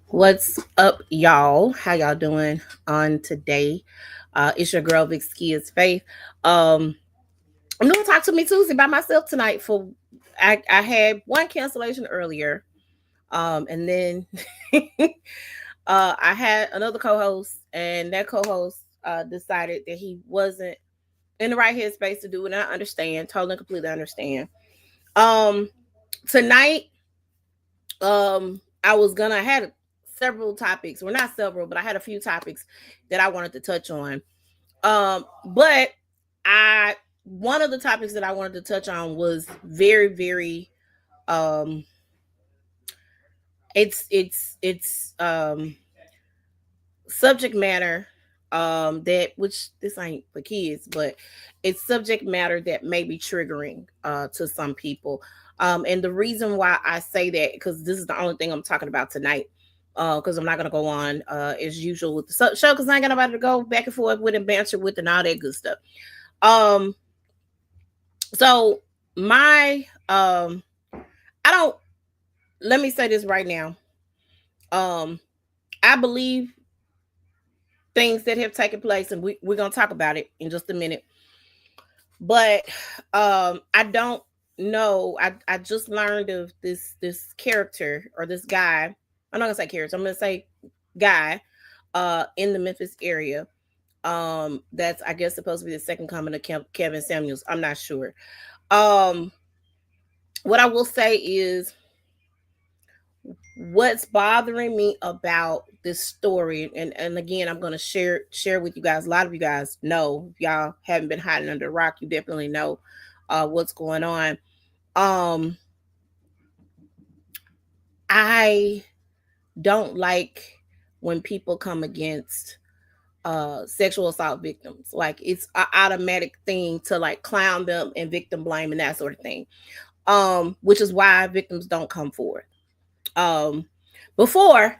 What's up, y'all? How y'all doing on today? It's your girl, Big Ski Faith. I'm doing Talk to Me Tuesday by myself tonight. I had one cancellation earlier, and then I had another co-host, and that co-host decided that he wasn't in the right headspace to do it. And I understand, totally and completely understand. Um, Tonight, I had several topics, well, not several, but I had a few topics that I wanted to touch on. But I one of the topics that I wanted to touch on was very, very um it's subject matter that which this ain't for kids, but it's subject matter that may be triggering to some people. And the reason why I say that, because this is the only thing I'm talking about tonight, because I'm not gonna go on as usual with the show, because I ain't got nobody to go back and forth with and banter with and all that good stuff. um so my I don't let me say this right now. um I believe things that have taken place, and we're gonna talk about it in just a minute. But I don't know. I just learned of this character, or this guy. I'm not gonna say character, I'm gonna say guy in the Memphis area. That's, I guess, supposed to be the second coming of Kevin Samuels. I'm not sure. Um what I will say is, what's bothering me about this story, and again, I'm going to share with you guys. A lot of you guys know, if y'all haven't been hiding under a rock, you definitely know what's going on. um I don't like when people come against sexual assault victims. Like, it's an automatic thing to like clown them and victim blame and that sort of thing. Which is why victims don't come forward. um Before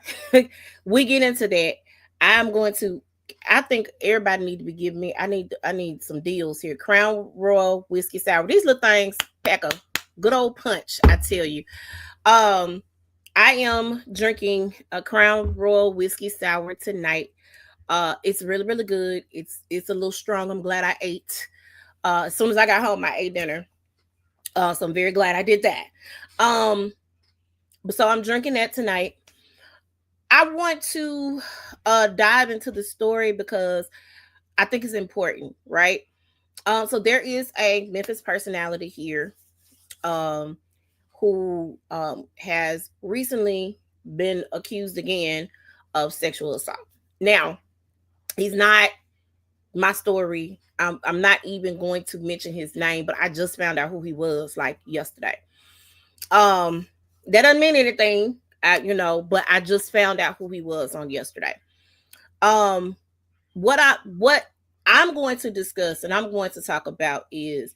we get into that, I'm going to I think everybody need to be giving me, I need some deals here. Crown Royal whiskey sour, these little things pack a good old punch, I tell you. um I am drinking a Crown Royal whiskey sour tonight. It's really, really good. It's a little strong. I'm glad I ate. As soon as I got home, I ate dinner. So I'm very glad I did that. um so I'm drinking that tonight. I want to dive into the story because I think it's important, right? So there is a Memphis personality here, um, who has recently been accused again of sexual assault. Now, he's not my story. I'm not even going to mention his name, but I just found out who he was like yesterday. Um, that doesn't mean anything, but I just found out who he was on yesterday. Um, what I'm going to discuss and I'm going to talk about is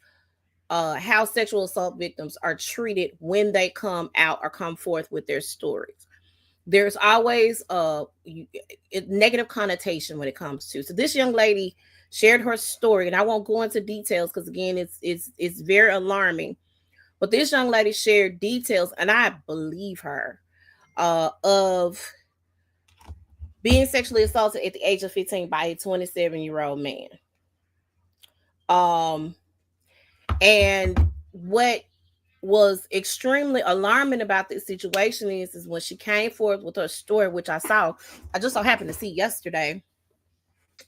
how sexual assault victims are treated when they come out or come forth with their stories. There's always a negative connotation when it comes to. So this young lady shared her story, and I won't go into details because again, it's very alarming. But this young lady shared details, and I believe her, of being sexually assaulted at the age of 15 by a 27-year-old man. Um, and what was extremely alarming about this situation is when she came forth with her story, which I just so happened to see yesterday.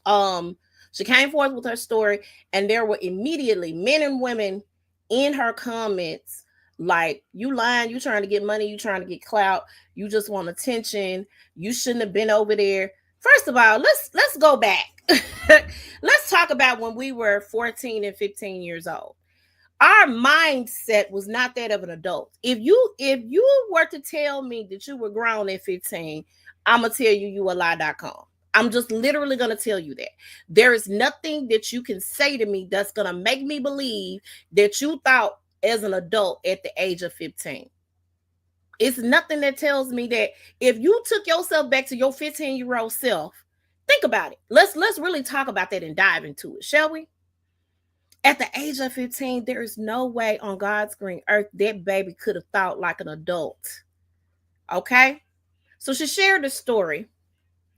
Um, she came forth with her story, and there were immediately men and women in her comments like, "You lying, you trying to get money, you trying to get clout, you just want attention, you shouldn't have been over there." First of all, let's go back. Let's talk about when we were 14 and 15 years old. Our mindset was not that of an adult. If you were to tell me that you were grown at 15, I'm gonna tell you a lie.com. I'm just literally gonna tell you that. There is nothing that you can say to me that's gonna make me believe that you thought as an adult at the age of 15. It's nothing that tells me that. If you took yourself back to your 15-year-old self, think about it. Let's really talk about that and dive into it, shall we? At the age of 15, there is no way on God's green earth that baby could have thought like an adult. Okay? So she shared the story.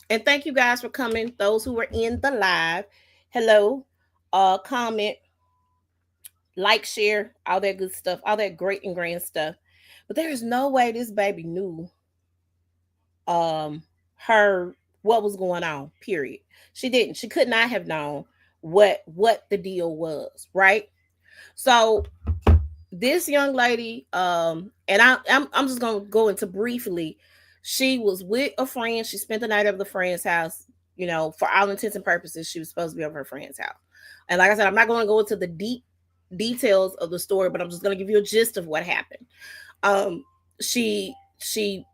And thank you guys for coming. Those who were in the live. Hello. Comment, like, share, all that good stuff, all that great and grand stuff. But there is no way this baby knew her what was going on, period. She didn't. She could not have known what the deal was, right? So this young lady, and I'm just gonna go into briefly. She was with a friend. She spent the night at the friend's house. You know, for all intents and purposes, she was supposed to be over her friend's house. And like I said, I'm not going to go into the deep details of the story, but I'm just going to give you a gist of what happened. Um, she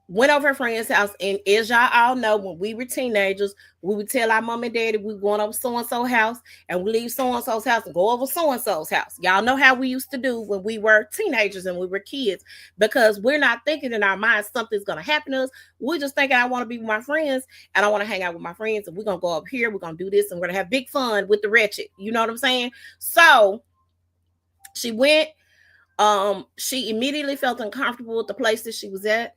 went over her friend's house, and as y'all all know, when we were teenagers, we would tell our mom and daddy we were going over so and so house, and we leave so and so's house and go over so and so's house. Y'all know how we used to do when we were teenagers and we were kids, because we're not thinking in our minds something's gonna happen to us. We're just thinking, I want to be with my friends and I want to hang out with my friends, and we're gonna go up here, we're gonna do this, and we're gonna have big fun with the wretched. You know what I'm saying? So she went. She immediately felt uncomfortable with the place that she was at.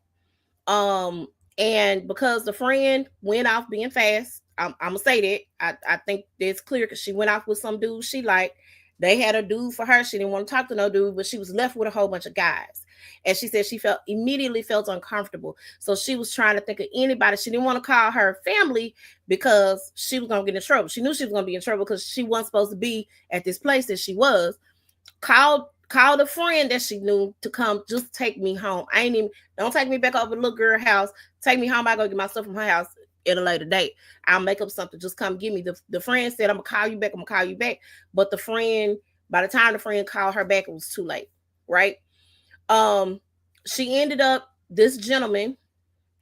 Um, and because the friend went off being fast, I'm gonna say that. I think that's clear because she went off with some dude she liked. They had a dude for her. She didn't want to talk to no dude, but she was left with a whole bunch of guys. And she said she immediately felt uncomfortable. So she was trying to think of anybody. She didn't want to call her family because she was gonna get in trouble. She knew she was gonna be in trouble because she wasn't supposed to be at this place that she was. Called a friend that she knew to come just take me home. I ain't even, don't take me back over to little girl house. Take me home. I go get my stuff from her house at a later date. I'll make up something. Just come get me. The friend said, I'm gonna call you back. I'm gonna call you back. But the friend, by the time the friend called her back, it was too late. Right. She ended up, this gentleman,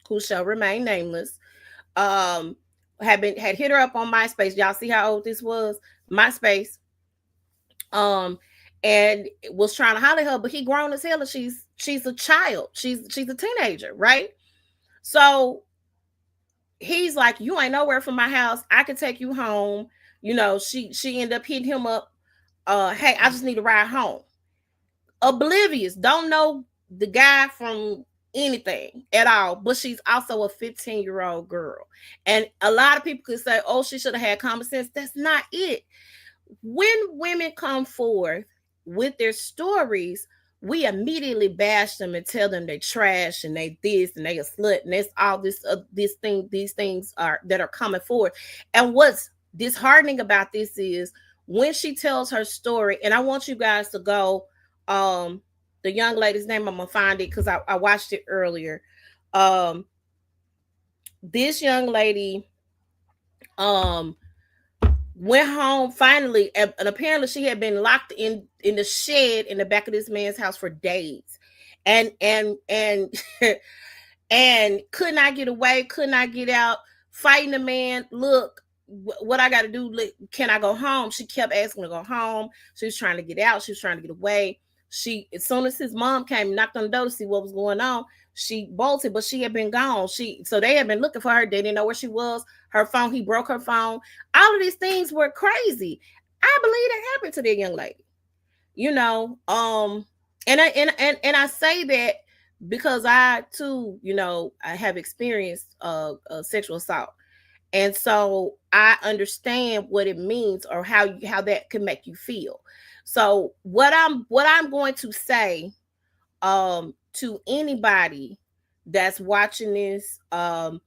who shall remain nameless, had hit her up on MySpace. Y'all see how old this was? MySpace. And was trying to holler at her, but he grown as hell, and she's a child. She's a teenager, right? So he's like, you ain't nowhere from my house. I can take you home. You know, she ended up hitting him up. Hey, I just need a ride home. Oblivious, don't know the guy from anything at all, but she's also a 15-year-old girl. And a lot of people could say, oh, she should have had common sense. That's not it. When women come forth with their stories, we immediately bash them and tell them they trash and they this and they a slut, and that's all these things are that are coming forward. And what's disheartening about this is when she tells her story, and I want you guys to go, the young lady's name, I'm gonna find it because I watched it earlier. This young lady went home finally, and apparently she had been locked in the shed in the back of this man's house for days, and and could not get away, could not get out, fighting the man. Look, what I got to do? Can I go home? She kept asking to go home. She was trying to get out. She was trying to get away. She, as soon as his mom came and knocked on the door to see what was going on, she bolted, but she had been gone. So they had been looking for her. They didn't know where she was. Her phone, he broke her phone. All of these things were crazy. I believe that happened to that young lady. You know, and I say that because I too, you know, I have experienced sexual assault. And so I understand what it means, or how that can make you feel. So what I'm going to say to anybody that's watching this, I'm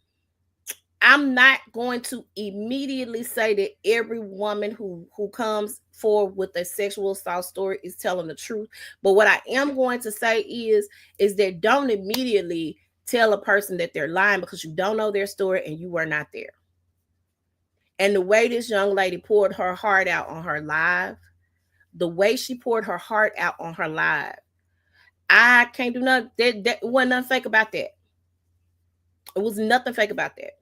not going to immediately say that every woman who comes forward with a sexual assault story is telling the truth. But what I am going to say is that don't immediately tell a person that they're lying, because you don't know their story and you were not there. And the way this young lady poured her heart out on her live, the way she poured her heart out on her live, I can't do nothing. That wasn't nothing fake about that. It was nothing fake about that.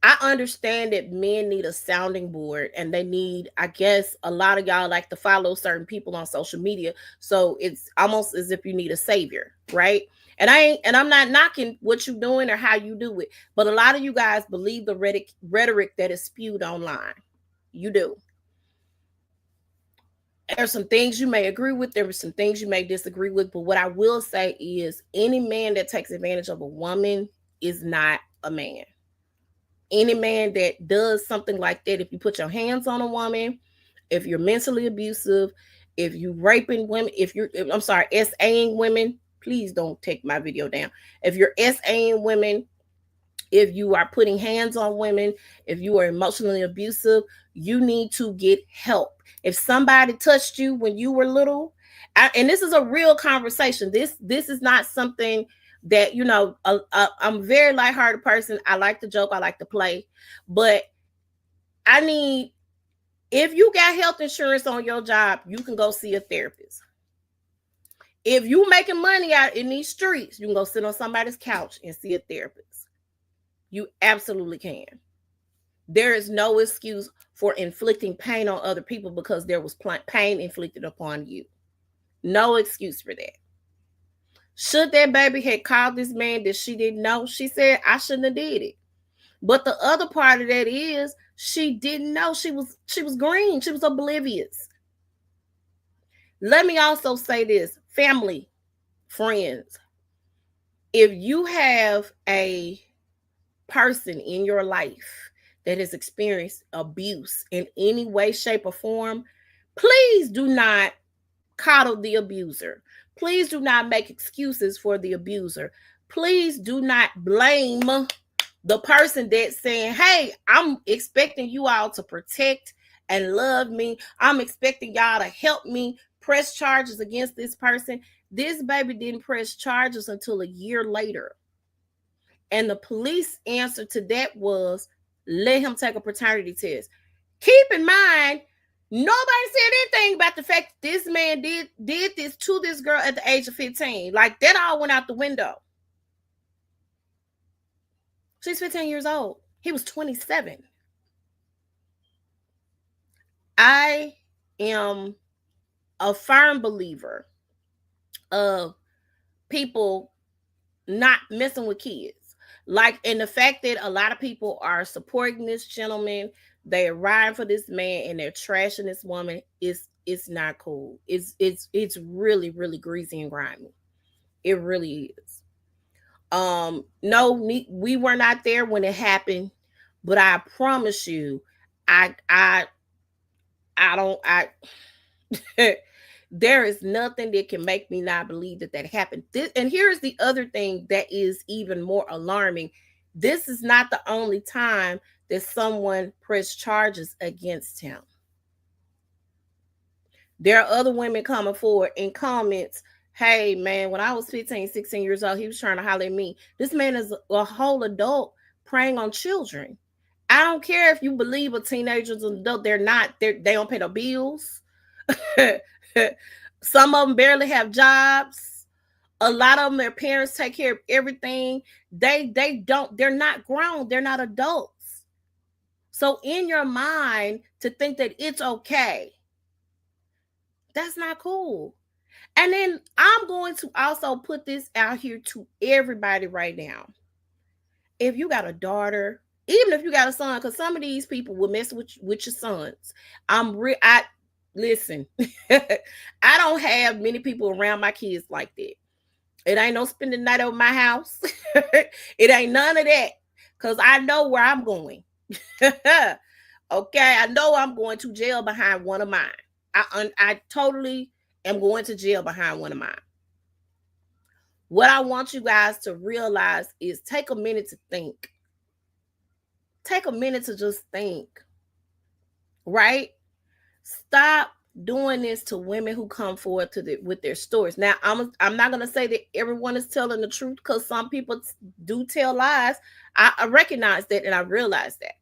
I understand that men need a sounding board, and they need, I guess, a lot of y'all like to follow certain people on social media. So it's almost as if you need a savior, right? And I'm not knocking what you're doing or how you do it, but a lot of you guys believe the rhetoric that is spewed online. You do. There's some things you may agree with, there are some things you may disagree with, but what I will say is any man that takes advantage of a woman is not a man. Any man that does something like that, if you put your hands on a woman, if you're mentally abusive, if you raping women, if you're, I'm sorry, SAing women, please don't take my video down. If you're SAing women, if you are putting hands on women, if you are emotionally abusive, you need to get help. If somebody touched you when you were little, and this is a real conversation. This is not something that I'm a very lighthearted person. I like to joke, I like to play, but I need, if you got health insurance on your job, you can go see a therapist. If you making money out in these streets, you can go sit on somebody's couch and see a therapist. You absolutely can. There is no excuse for inflicting pain on other people because there was pain inflicted upon you. No excuse for that. Should that baby had called this man that she didn't know, she said, I shouldn't have did it. But the other part of that is she didn't know. She was green. She was oblivious. Let me also say this, family, friends, if you have a person in your life that has experienced abuse in any way, shape, or form, please do not coddle the abuser. Please do not make excuses for the abuser. Please do not blame the person that's saying, hey, I'm expecting you all to protect and love me. I'm expecting y'all to help me press charges against this person. This baby didn't press charges until a year later. And the police answer to that was, let him take a paternity test. Keep in mind, nobody said anything about the fact that this man did this to this girl at the age of 15. Like, that all went out the window. She's 15 years old. He was 27. I am a firm believer of people not messing with kids. Like, and the fact that a lot of people are supporting this gentleman, they're riding for this man, and they're trashing this woman, it's not cool. It's really, really greasy and grimy. It really is. No, we were not there when it happened, but I promise you, I don't there is nothing that can make me not believe that happened. And here's the other thing that is even more alarming. This is not the only time that someone pressed charges against him. There are other women coming forward in comments. Hey, man, when I was 15, 16 years old, he was trying to holler at me. This man is a whole adult preying on children. I don't care if you believe a teenager's an adult. They don't pay the bills. Some of them barely have jobs. A lot of them, their parents take care of everything. They're not grown. They're not adults. So in your mind, to think that it's okay, that's not cool. And then I'm going to also put this out here to everybody right now. If you got a daughter, even if you got a son, because some of these people will mess with your sons. Listen, I don't have many people around my kids like that. It ain't no spending the night over my house. It ain't none of that. Because I know where I'm going. Okay, I know I'm going to jail behind one of mine. I totally am going to jail behind one of mine. What I want you guys to realize is take a minute to think. Take a minute to just think. Right? Stop doing this to women who come forward with their stories. Now, I'm not going to say that everyone is telling the truth, because some people do tell lies. I recognize that, and I realize that.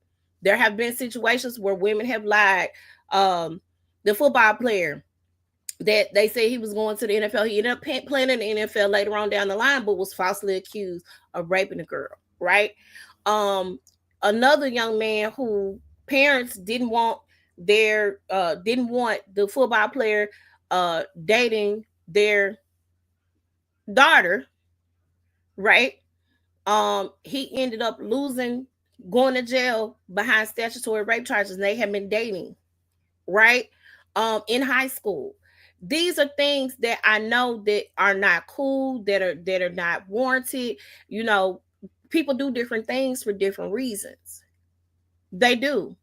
There have been situations where women have lied. The football player that they say he was going to the NFL, he ended up playing in the NFL later on down the line, but was falsely accused of raping a girl, right? Another young man who parents didn't want the football player dating their daughter, right? He ended up going to jail behind statutory rape charges, and they had been dating, right? in high school. These are things that I know that are not cool, that are not warranted. You know, people do different things for different reasons. They do.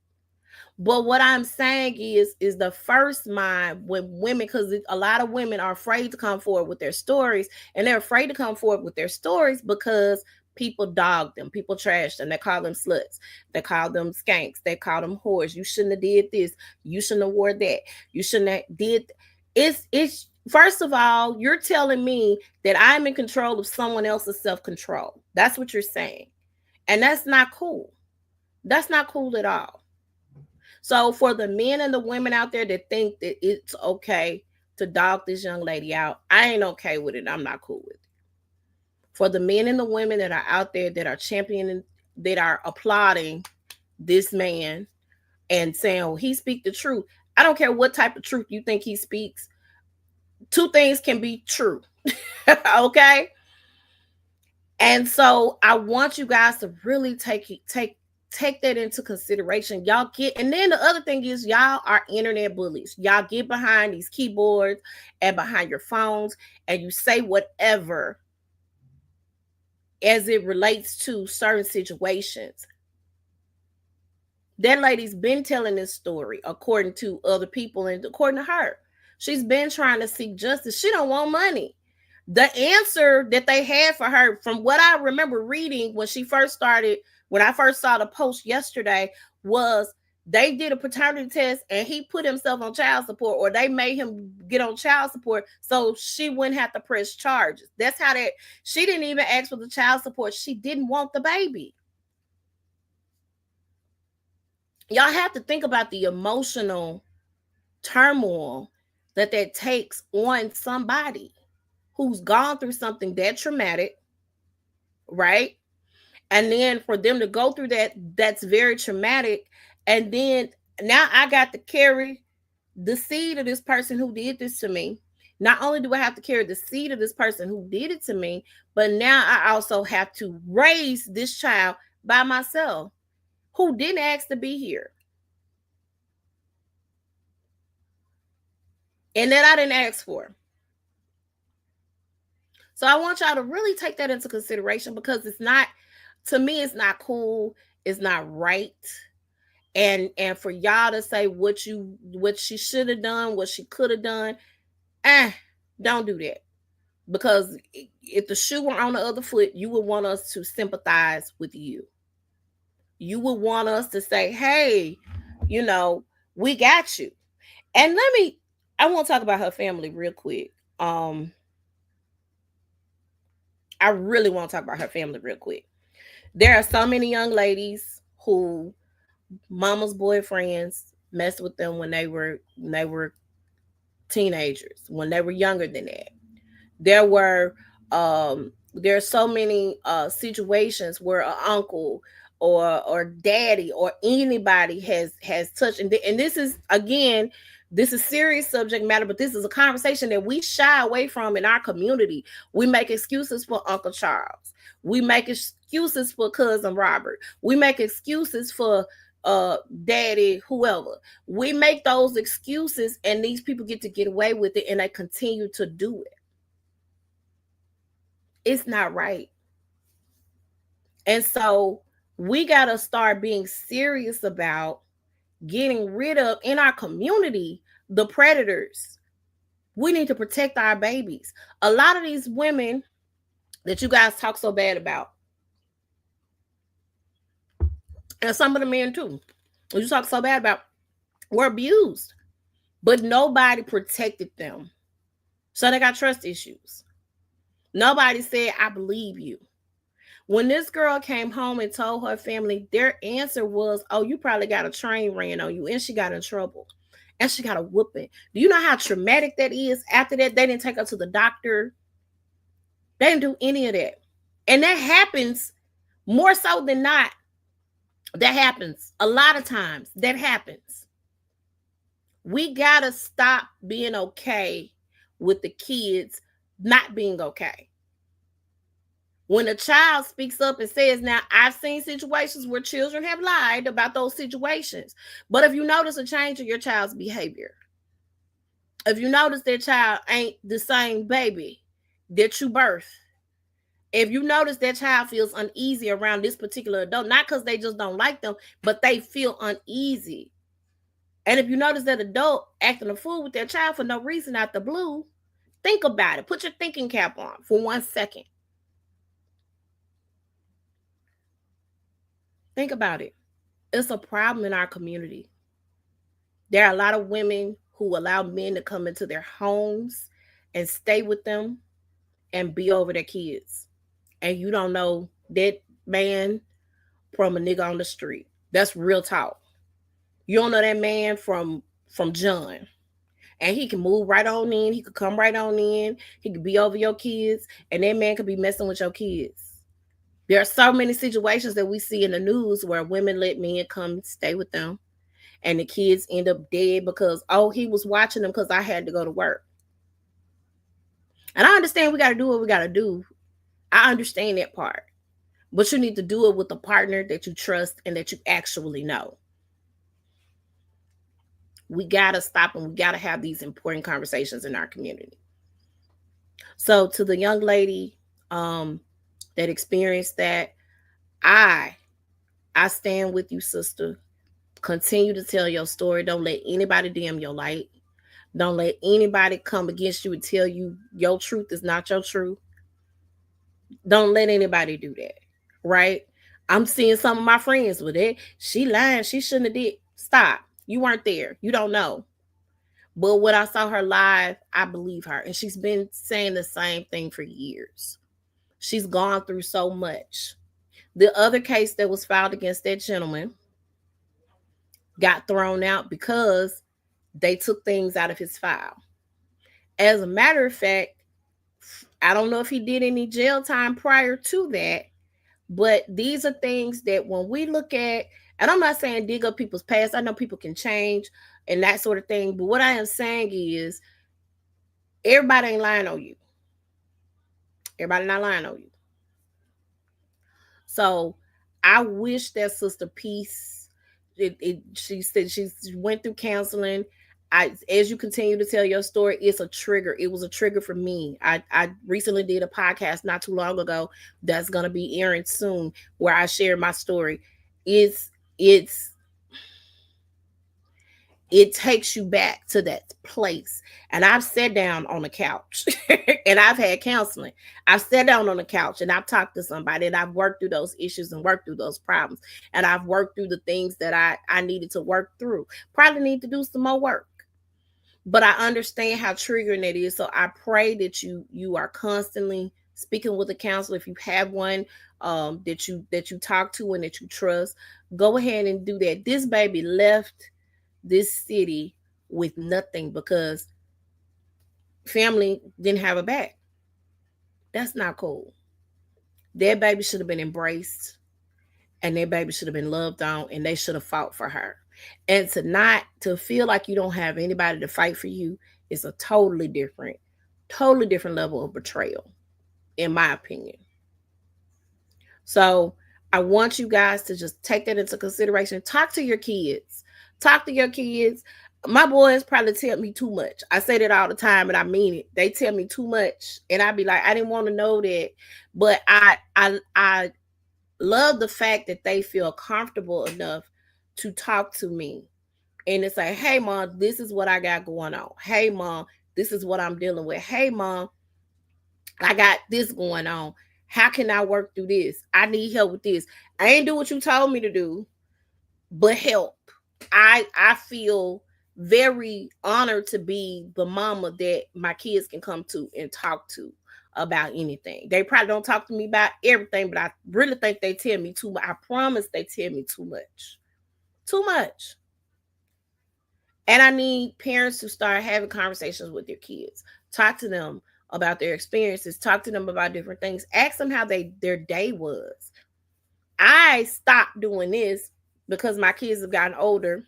But what I'm saying is the first mind when women, because a lot of women are afraid to come forward with their stories, and they're afraid to come forward with their stories because people dog them, people trash them, they call them sluts, they call them skanks, they call them whores. You shouldn't have did this, you shouldn't have wore that, you shouldn't have did. It's first of all, you're telling me that I'm in control of someone else's self-control. That's what you're saying, and that's not cool. That's not cool at all. So for the men and the women out there that think that it's okay to dog this young lady out, I ain't okay with it. I'm not cool with it. For the men and the women that are out there that are championing, that are applauding this man and saying, oh, he speak the truth. I don't care what type of truth you think he speaks. Two things can be true. Okay? And so I want you guys to really take that into consideration. Y'all get, and then the other thing is, y'all are internet bullies. Y'all get behind these keyboards and behind your phones, and you say whatever as it relates to certain situations. That lady's been telling this story according to other people and according to her. She's been trying to seek justice. She don't want money. The answer that they had for her, from what I remember reading when she first started, when I first saw the post yesterday, was they did a paternity test and he put himself on child support, or they made him get on child support so she wouldn't have to press charges. That's how that, she didn't even ask for the child support. She didn't want the baby. Y'all have to think about the emotional turmoil that takes on somebody who's gone through something that traumatic, right? And then for them to go through that, that's very traumatic. And then now I got to carry the seed of this person who did this to me. Not only do I have to carry the seed of this person who did it to me, but now I also have to raise this child by myself, who didn't ask to be here. And that I didn't ask for. So I want y'all to really take that into consideration, because it's not, to me, it's not cool. It's not right. And for y'all to say what she should have done, what she could have done, don't do that. Because if the shoe were on the other foot, you would want us to sympathize with you. You would want us to say, hey, we got you. And I want to talk about her family real quick. I really want to talk about her family real quick. There are so many young ladies who mama's boyfriends messed with them when they were teenagers, when they were younger than that. There are so many situations where an uncle or daddy or anybody has touched, and this is, again, this is serious subject matter, but this is a conversation that we shy away from in our community. We make excuses for Uncle Charles. We make excuses for cousin Robert. We make excuses for daddy, whoever. We make those excuses, and these people get to get away with it, and they continue to do it. It's not right. And so we got to start being serious about getting rid of, in our community, the predators. We need to protect our babies. A lot of these women that you guys talk so bad about, and some of the men too, you talk so bad about, were abused, but nobody protected them. So they got trust issues. Nobody said, I believe you. When this girl came home and told her family, their answer was, oh, you probably got a train ran on you, and she got in trouble. And she got a whooping. Do you know how traumatic that is? After that, they didn't take her to the doctor. They didn't do any of that. And that happens more so than not. That happens a lot of times. That happens. We got to stop being okay with the kids not being okay. When a child speaks up and says, now, I've seen situations where children have lied about those situations. But if you notice a change in your child's behavior, If you notice that child ain't the same baby that you birth, if you notice that child feels uneasy around this particular adult, not because they just don't like them, but they feel uneasy. And if you notice that adult acting a fool with their child for no reason out the blue, think about it. Put your thinking cap on for 1 second. Think about it. It's a problem in our community. There are a lot of women who allow men to come into their homes and stay with them and be over their kids. And you don't know that man from a nigga on the street. That's real talk. You don't know that man from John. And he can move right on in. He could come right on in. He could be over your kids. And that man could be messing with your kids. There are so many situations that we see in the news where women let men come stay with them. And the kids end up dead because, oh, he was watching them because I had to go to work. And I understand we got to do what we got to do. I understand that part. But you need to do it with a partner that you trust and that you actually know. We got to stop and we got to have these important conversations in our community. So to the young lady that experienced that, I stand with you, sister. Continue to tell your story. Don't let anybody dim your light. Don't let anybody come against you and tell you your truth is not your truth. Don't let anybody do that, right? I'm seeing some of my friends with it. She lying. She shouldn't have did. Stop. You weren't there. You don't know. But when I saw her live, I believe her. And she's been saying the same thing for years. She's gone through so much. The other case that was filed against that gentleman got thrown out because they took things out of his file. As a matter of fact, I don't know if he did any jail time prior to that, but these are things that when we look at, and I'm not saying dig up people's past. I know people can change and that sort of thing. But what I am saying is everybody ain't lying on you. Everybody not lying on you. So I wish that Sister Peace, she said she went through counseling. As you continue to tell your story, it's a trigger. It was a trigger for me. I recently did a podcast not too long ago that's going to be airing soon where I share my story. It takes you back to that place. And I've sat down on the couch and I've had counseling. I've sat down on the couch and I've talked to somebody and I've worked through those issues and worked through those problems. And I've worked through the things that I needed to work through. Probably need to do some more work. But I understand how triggering that is. So I pray that you are constantly speaking with a counselor. If you have one that you talk to and that you trust, go ahead and do that. This baby left this city with nothing because family didn't have a back. That's not cool. That baby should have been embraced and that baby should have been loved on and they should have fought for her. And to feel like you don't have anybody to fight for you is a totally different level of betrayal, in my opinion. So I want you guys to just take that into consideration. Talk to your kids. My boys probably tell me too much. I say that all the time and I mean it. They tell me too much and I be like, I didn't want to know that. But I love the fact that they feel comfortable enough to talk to me and it's like, hey mom, this is what I got going on. Hey mom, this is what I'm dealing with. Hey mom, I got this going on. How can I work through this? I need help with this. I ain't do what you told me to do, but help. I feel very honored to be the mama that my kids can come to and talk to about anything. They probably don't talk to me about everything, but I really think they tell me too much. I promise they tell me too much. Too much. And I need parents to start having conversations with their kids. Talk to them about their experiences. Talk to them about different things. Ask them how their day was. I stopped doing this because my kids have gotten older.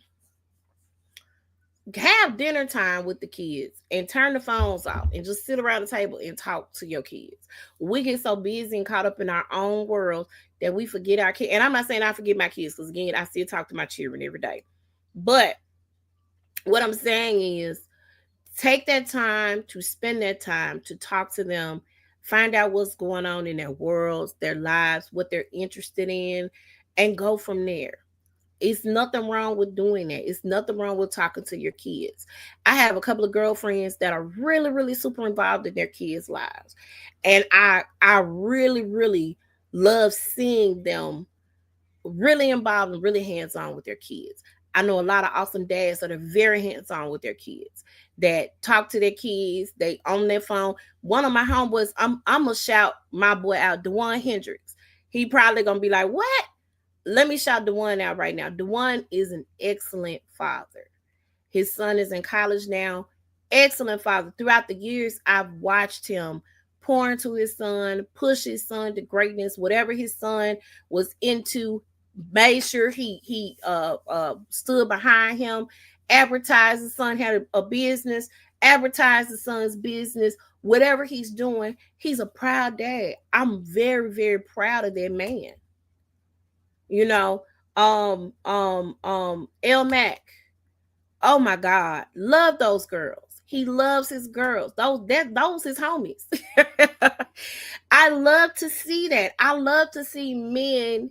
Have dinner time with the kids and turn the phones off and just sit around the table and talk to your kids. We get so busy and caught up in our own world that we forget our kids. And I'm not saying I forget my kids because, again, I still talk to my children every day. But what I'm saying is Take that time to spend that time to talk to them, find out what's going on in their worlds, their lives, what they're interested in, and go from there. It's nothing wrong with doing that. It's nothing wrong with talking to your kids. I have a couple of girlfriends that are really, really super involved in their kids' lives. And I really, really love seeing them really involved and really hands-on with their kids. I know a lot of awesome dads that are very hands-on with their kids, that talk to their kids, they on their phone. One of my homeboys, I'm gonna shout my boy out, Dewan Hendricks. He probably gonna be like, what? Let me shout Dewan out right now. Dewan is an excellent father. His son is in college now. Excellent father. Throughout the years, I've watched him pour into his son, push his son to greatness. Whatever his son was into, made sure he stood behind him. Advertised the son had a business. Advertised the son's business. Whatever he's doing, he's a proud dad. I'm very, very proud of that man. You know, L Mac. Oh my God, love those girls. He loves his girls. Those his homies. I love to see that. I love to see men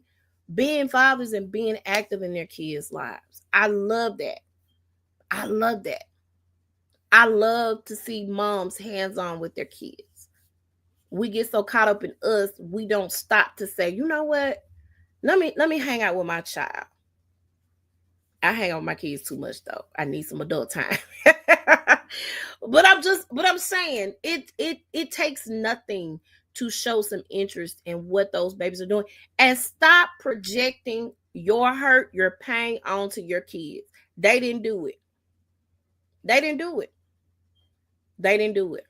being fathers and being active in their kids' lives. I love that. I love that. I love to see moms hands-on with their kids. We get so caught up in us, we don't stop to say, you know what? Let me hang out with my child. I hang out with my kids too much though. I need some adult time. but I'm saying it takes nothing to show some interest in what those babies are doing, and stop projecting your hurt, your pain onto your kids. They didn't do it. They didn't do it. They didn't do it.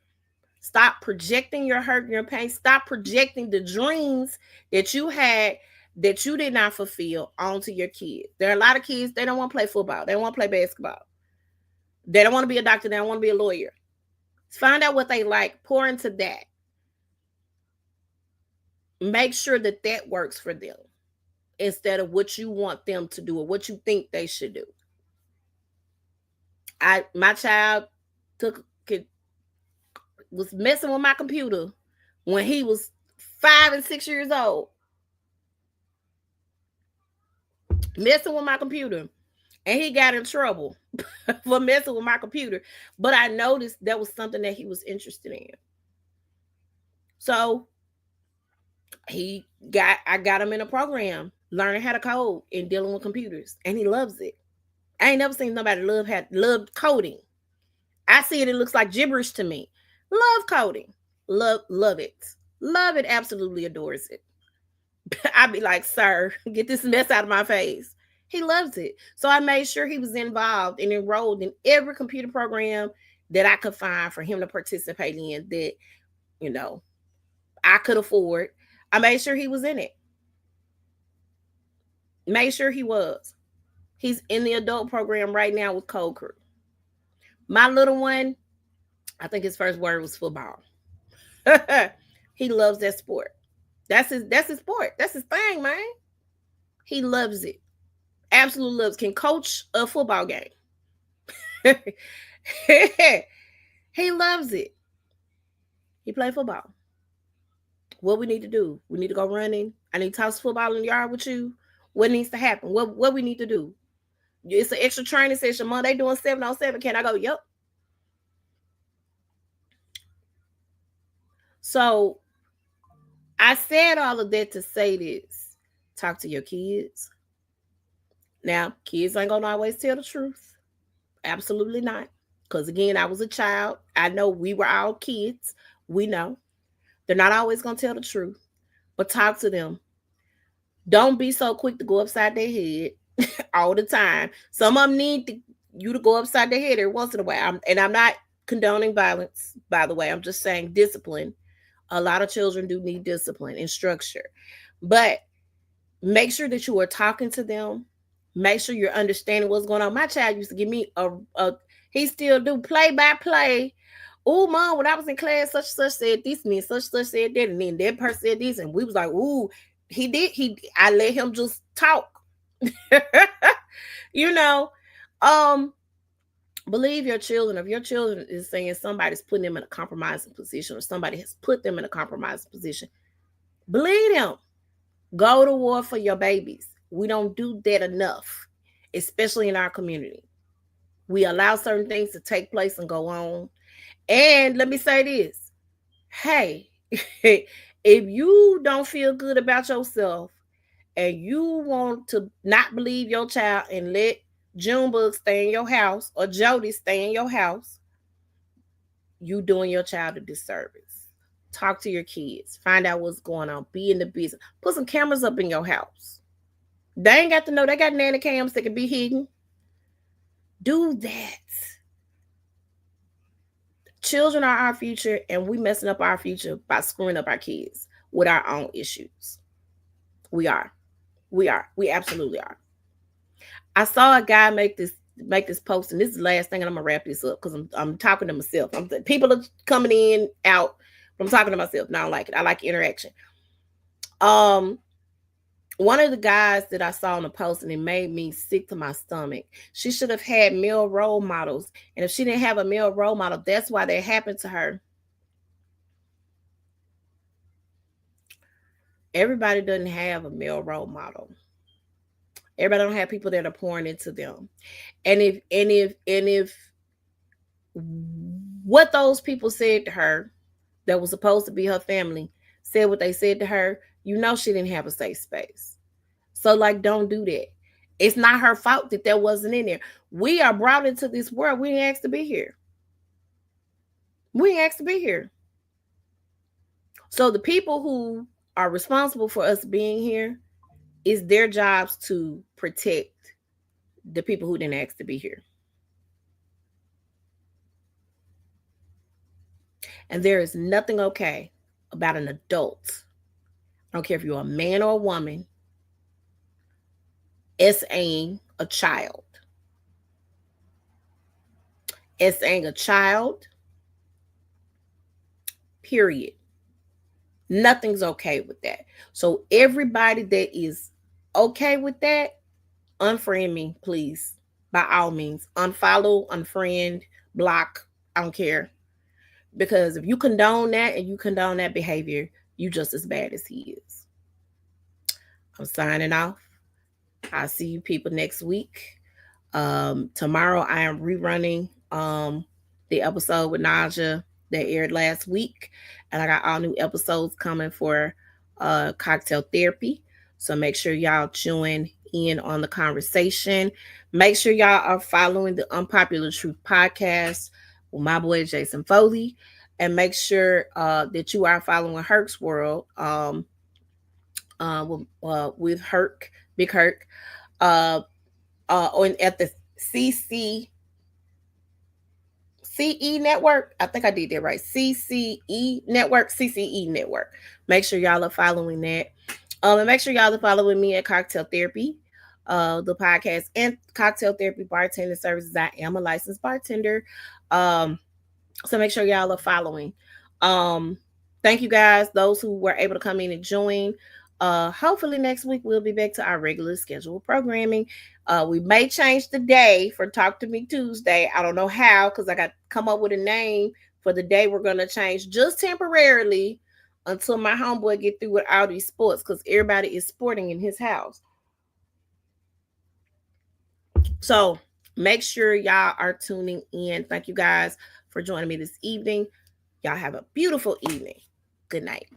Stop projecting your hurt and your pain. Stop projecting the dreams that you had that you did not fulfill onto your kids. There are a lot of kids, they don't want to play football. They don't want to play basketball. They don't want to be a doctor. They don't want to be a lawyer. Find out what they like. Pour into that. Make sure that that works for them instead of what you want them to do or what you think they should do. My child was messing with my computer when he was 5 and 6 years old. Messing with my computer, and he got in trouble for messing with my computer. But I noticed that was something that he was interested in. So I got him in a program learning how to code and dealing with computers, and he loves it. I ain't never seen nobody love coding. I see it looks like gibberish to me. Love coding. Love it. Love it, absolutely adores it. I'd be like, sir, get this mess out of my face. He loves it. So I made sure he was involved and enrolled in every computer program that I could find for him to participate in that, you know, I could afford. I made sure he was in it. Made sure he was. He's in the adult program right now with Code Crew. My little one, I think his first word was football. He loves that sport. That's his sport. That's his thing, man. He loves it. Absolutely loves. Can coach a football game. He loves it. He play football. What we need to do? We need to go running. I need to toss football in the yard with you. What needs to happen? What we need to do? It's an extra training session. Mom, they doing 7-on-7. Can I go? Yep. So I said all of that to say this. Talk to your kids. Now, kids ain't gonna always tell the truth. Absolutely not. Because again, I was a child. I know we were all kids. We know. They're not always gonna tell the truth. But talk to them. Don't be so quick to go upside their head all the time. Some of them need you to go upside their head every once in a while. I'm not condoning violence, by the way. I'm just saying discipline. A lot of children do need discipline and structure. But make sure that you are talking to them. Make sure you're understanding what's going on. My child used to give me he still do play by play. Oh, mom, when I was in class, such and such said this, and then such and such said that, and then that person said this, and we was like, ooh, I let him just talk. You know, Believe your children. If your children is saying somebody's putting them in a compromising position or somebody has put them in a compromising position, believe them. Go to war for your babies. We don't do that enough, especially in our community. We allow certain things to take place and go on. And let me say this. Hey, if you don't feel good about yourself and you want to not believe your child and let Junebug stay in your house or Jody stay in your house, you doing your child a disservice. Talk to your kids. Find out what's going on. Be in the business. Put some cameras up in your house. They ain't got to know. They got nanny cams that can be hidden. Do that. Children are our future, and we messing up our future by screwing up our kids with our own issues. We are. We absolutely are. I saw a guy make this post, and this is the last thing, and I'm gonna wrap this up because I'm talking to myself. People are coming in, out, but I'm talking to myself. Now I like it. I like interaction. One of the guys that I saw on the post, and it made me sick to my stomach. She should have had male role models, and if she didn't have a male role model, that's why that happened to her. Everybody doesn't have a male role model. Everybody don't have people that are pouring into them. And if what those people said to her that was supposed to be her family said what they said to her, you know she didn't have a safe space. So, like, don't do that. It's not her fault that wasn't in there. We are brought into this world. We ain't asked to be here. We ain't asked to be here. So the people who are responsible for us being here, it's their jobs to protect the people who didn't ask to be here. And there is nothing okay about an adult, I don't care if you're a man or a woman, SAing a child. SAing a child, period. Nothing's okay with that. So everybody that is okay with that, unfriend me, please. By all means. Unfollow, unfriend, block. I don't care. Because if you condone that and you condone that behavior, you just as bad as he is. I'm signing off. I'll see you people next week. Tomorrow I am rerunning the episode with Naja that aired last week. And I got all new episodes coming for Cocktail Therapy. So make sure y'all tune in on the conversation. Make sure y'all are following the Unpopular Truth podcast with my boy Jason Foley. And make sure that you are following Herc's World with Herc, Big Herc, at the CE Network. I think I did that right. CCE Network. Make sure y'all are following that. And make sure y'all are following me at Cocktail Therapy, the podcast, and Cocktail Therapy Bartending Services. I am a licensed bartender. So make sure y'all are following. Thank you guys, those who were able to come in and join. Hopefully next week we'll be back to our regular scheduled programming. We may change the day for Talk to Me Tuesday. I don't know how, because I got to come up with a name for the day we're going to change just temporarily until my homeboy get through with all these sports, because everybody is sporting in his house. So make sure y'all are tuning in. Thank you guys for joining me this evening. Y'all have a beautiful evening. Good night.